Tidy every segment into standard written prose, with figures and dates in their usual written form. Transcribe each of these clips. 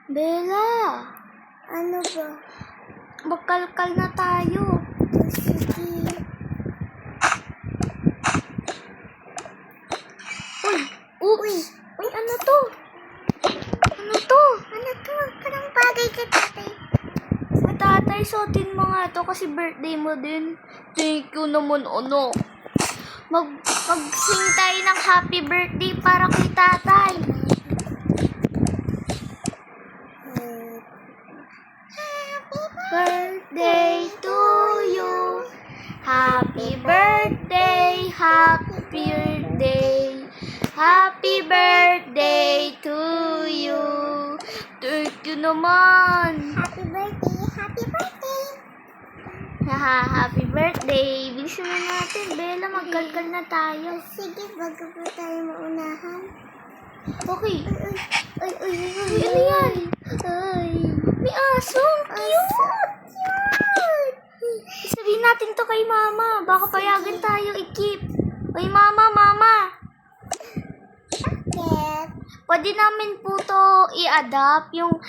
Bella, Ano ba? magkalkal na tayo. Sige. Uy, ano to? Ano to? Ano to? Anong bagay ka, tatay? Tatay, suotin mo nga to kasi birthday mo din. Thank you naman, ano. Mag-sing tayo ng happy birthday para kay tatay. Birthday to you. Happy birthday, happy birthday. Happy birthday to you. Thank you naman. Happy birthday! Happy birthday! Happy birthday. Bilisan na natin, Bella. Magkalkal na tayo. Sige, bago pa tayo maunahan. Okay. Uy, Uy, ano yan? Ay. May aso. Cute. Cute! Sabihin natin to kay mama. Baka payagan tayo i-keep. Uy, mama. Bakit? Pwede namin po to i-adapt yung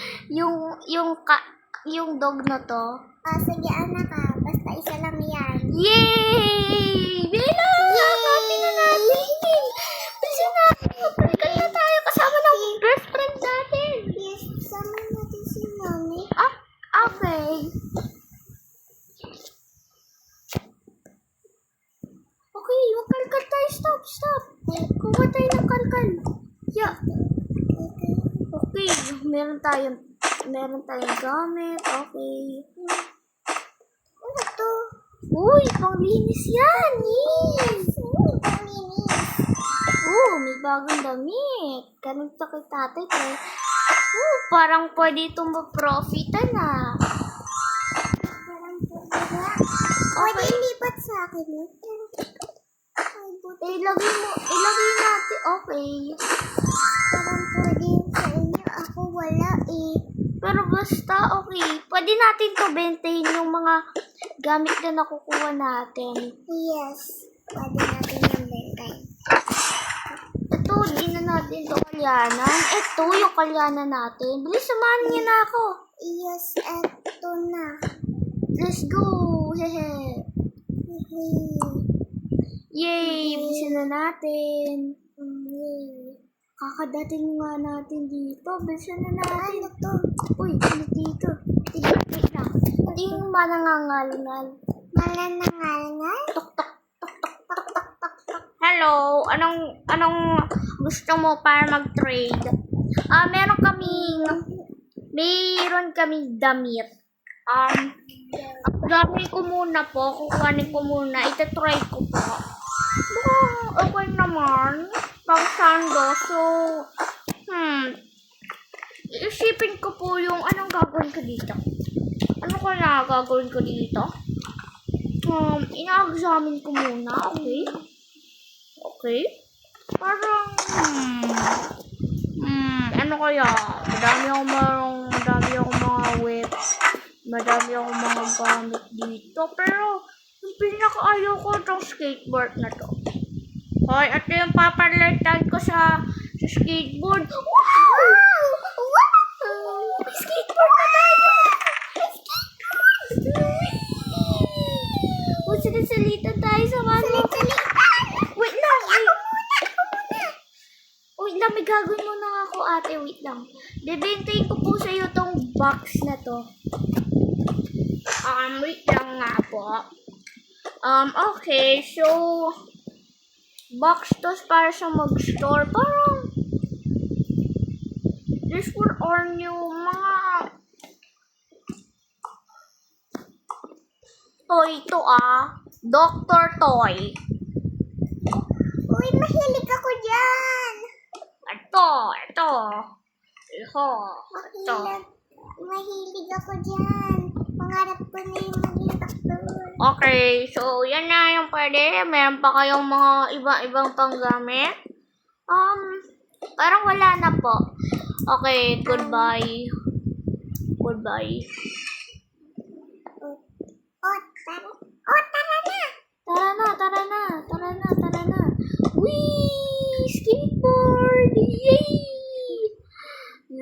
dog na to. Sige, anak ka. Basta isa lang yan. Yay! Bella! Happy na natin! Bilisan natin! Magkalkal na tayo kasama ng best friend natin! Yes, sama natin si Mami. Okay. Okay, magkalkal tayo. Stop! Kuha tayo ng kalkal. Yeah. Okay, meron tayong gamit. Okay. Ano to? Uy, panglinis yan! Yes! Paminis. May bagong damit. Ganito kay tatay kay. Parang pwede itong ma-profitan na. Parang pwede ba? Pwede ilipat sa akin eh. Ay, buti. Ilagay natin. Okay. Parang pwede sa inyo. Ako wala eh. Pero basta, okay. Pwede natin to bentahin yung mga gamit na nakukuha natin. Yes. Pwede natin yung bentay. Ito, hindi na natin ito kalyanan. Ito, yung kalyanan natin. Bilis, samahan niyo na ako. Yes, eto na. Let's go. Hehe. Yay, bilisan na natin. Kakadating nga natin dito. Bilisan na natin. Ano to? Uy, ano dito? Wait lang. Ito yung manangangal-ngal. Malanangal-ngal? Hello, anong gusto mo para mag-trade? Meron kaming damit. Gagawin ko muna po, kukuhanin ko muna, itatry ko po. Okay naman, pang sando, so, iisipin ko po yung anong gagawin ko dito. Ano ko na gagawin ko dito? Ina-examine ko muna, okay? Okay? Parang, ano kaya? Madami akong mga whips. Madami akong mga gamit dito. Pero, yung pinaka-ayaw ko itong skateboard na to. Hoy, ito yung papalitan ko sa skateboard. Wow! May skateboard na tayo! May skateboard! Salitan tayo sa mga. Wait lang! Wait lang, may gagawin muna ako, ate. Wait lang. Bebentayin ko po sa iyo tong box na to. Wait lang nga po. Okay, so box to para sa mag-store. Parang this for all new mga toy to Dr. Toy. Uy, mahilig ako dyan. Ito. Mahilig ako dyan. Pangarap ko na yung maging doktor. Okay, so yan na yung pwede. Meron pa kayong mga iba-ibang panggamit? Parang wala na po. Okay, goodbye. Tara na. Whee! Skateboard! Yay!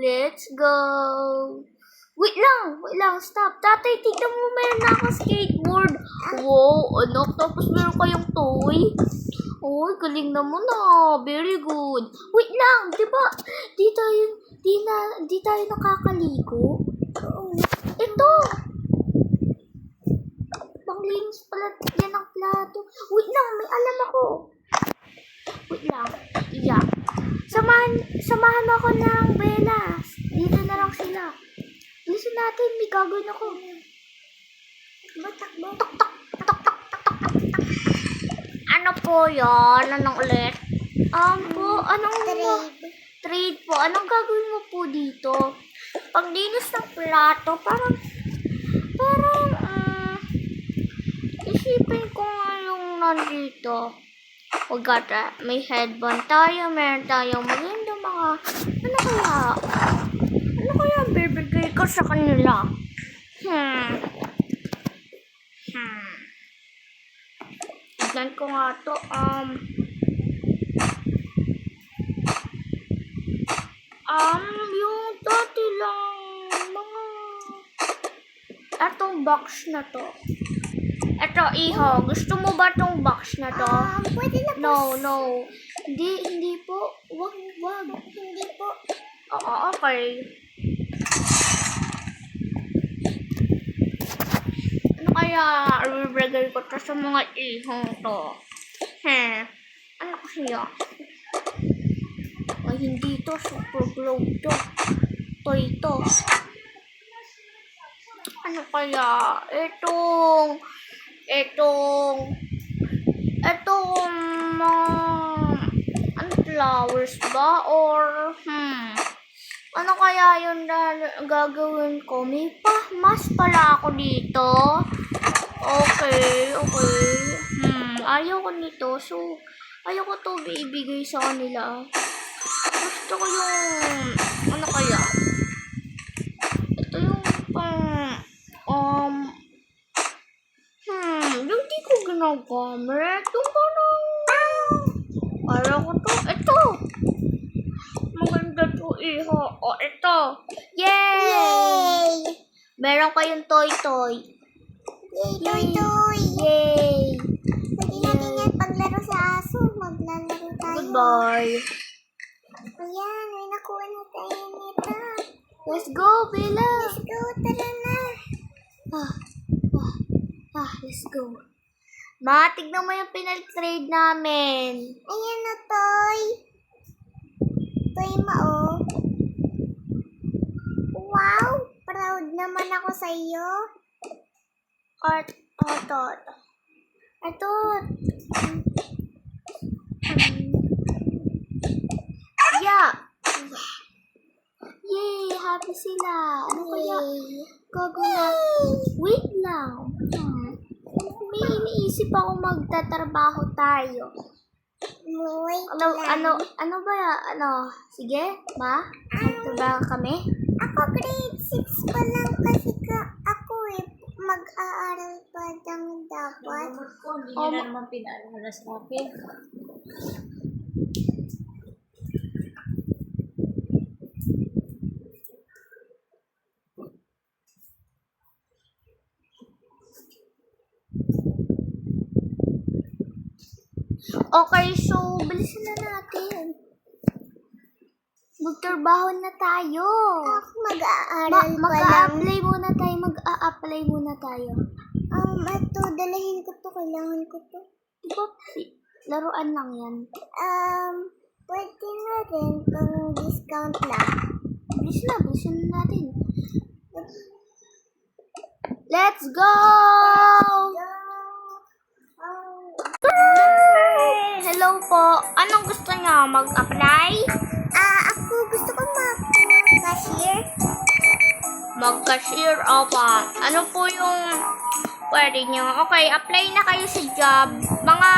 Let's go. Wait lang, stop. Tatay, tignan mo, meron na akong skateboard. Wow, anak, tapos meron kayong toy. Uy, galing naman ah. Very good. Wait lang, di ba? Di tayo nakakaligo. Ito. Panglinis pala yan ang plato. Wait lang, may alam ako. Wait lang. Yeah. Samahan mo ako ng Belas. Dito na lang sila. Listen natin, may gagawin ako. Takbo. Ano po yan? Anong ulit? Anong trade po? Anong gagawin mo po dito? Paglinis ng plato, parang, isipin ko nga yung nandito. Wagata, may headband tayo, meron tayong maganda mga, ano kaya ang bibigay ko sa kanila? Tignan ko nga to, yung dati lang, mga, etong box na to. Eto, iho, gusto mo ba tong box na to? Pwede na po. No. Hindi po. Wag. Hindi po. Oo, okay. Ano kaya i-regale ko to sa mga ihong to? Ano kasi yan? Ay, hindi to. Super globe to. Toy to. Ano kaya? Etong ano, flowers ba? Or, ano kaya yun na gagawin ko? May mas pala ako dito. Okay. Ayaw ko nito. So, ayaw ko to ibigay sa kanila. Gusto ko yung, ano kaya? Ito yung yung di ko ginagamit. Yung parang, ayaw ko to. Ito! Maganda to, iho. O, ito. Yay! Meron kayong toy-toy. Toy. Yay! Pwede natin yan paglaro sa aso. Maglalaro tayo. Goodbye. Ayan, may nakuha na tayo nito. Let's go, Bella! Let's go, tara na. Let's go. Ma, tignan mo yung pinag-trade namin. Ayan na, Toy. Toy mo, Wow, proud naman ako sa iyo. Ito. Yeah. Yay, happy sila. Ano kaya? Wait lang. May iniisip ako magtatrabaho tayo. Ano ba? Sige, ma? Magtrabaho kami? Ako grade 6 pa lang kasi ako mag-aaral pa lang dapat. Hindi nyo na naman pinaalala sa akin. Okay, so, bilisan na natin. Magtrabaho na tayo. Ako mag-aaral pa lang. Mag-a-apply muna tayo. Ito, dalahin ko to. Kailangan ko to. Diba, laruan lang yan. Pwede na rin pang discount lang. Bilisan na natin. Let's go! Hello po. Anong gusto niyo? Mag-apply? Ako gusto ko mag-cashier. Mag-cashier, opa. Ano po yung pwede niyo? Okay, apply na kayo sa job. Mga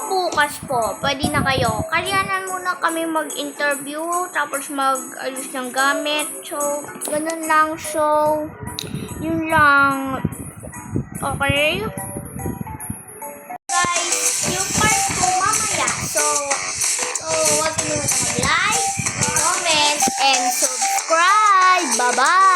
bukas po, pwede na kayo. Kalianan muna kami mag-interview, tapos mag-ayos ng gamit. So, ganun lang. So, yun lang. Okay? Guys, yung part ko mamaya. So, wag nyo mag-like, comment, subscribe. Bye-bye.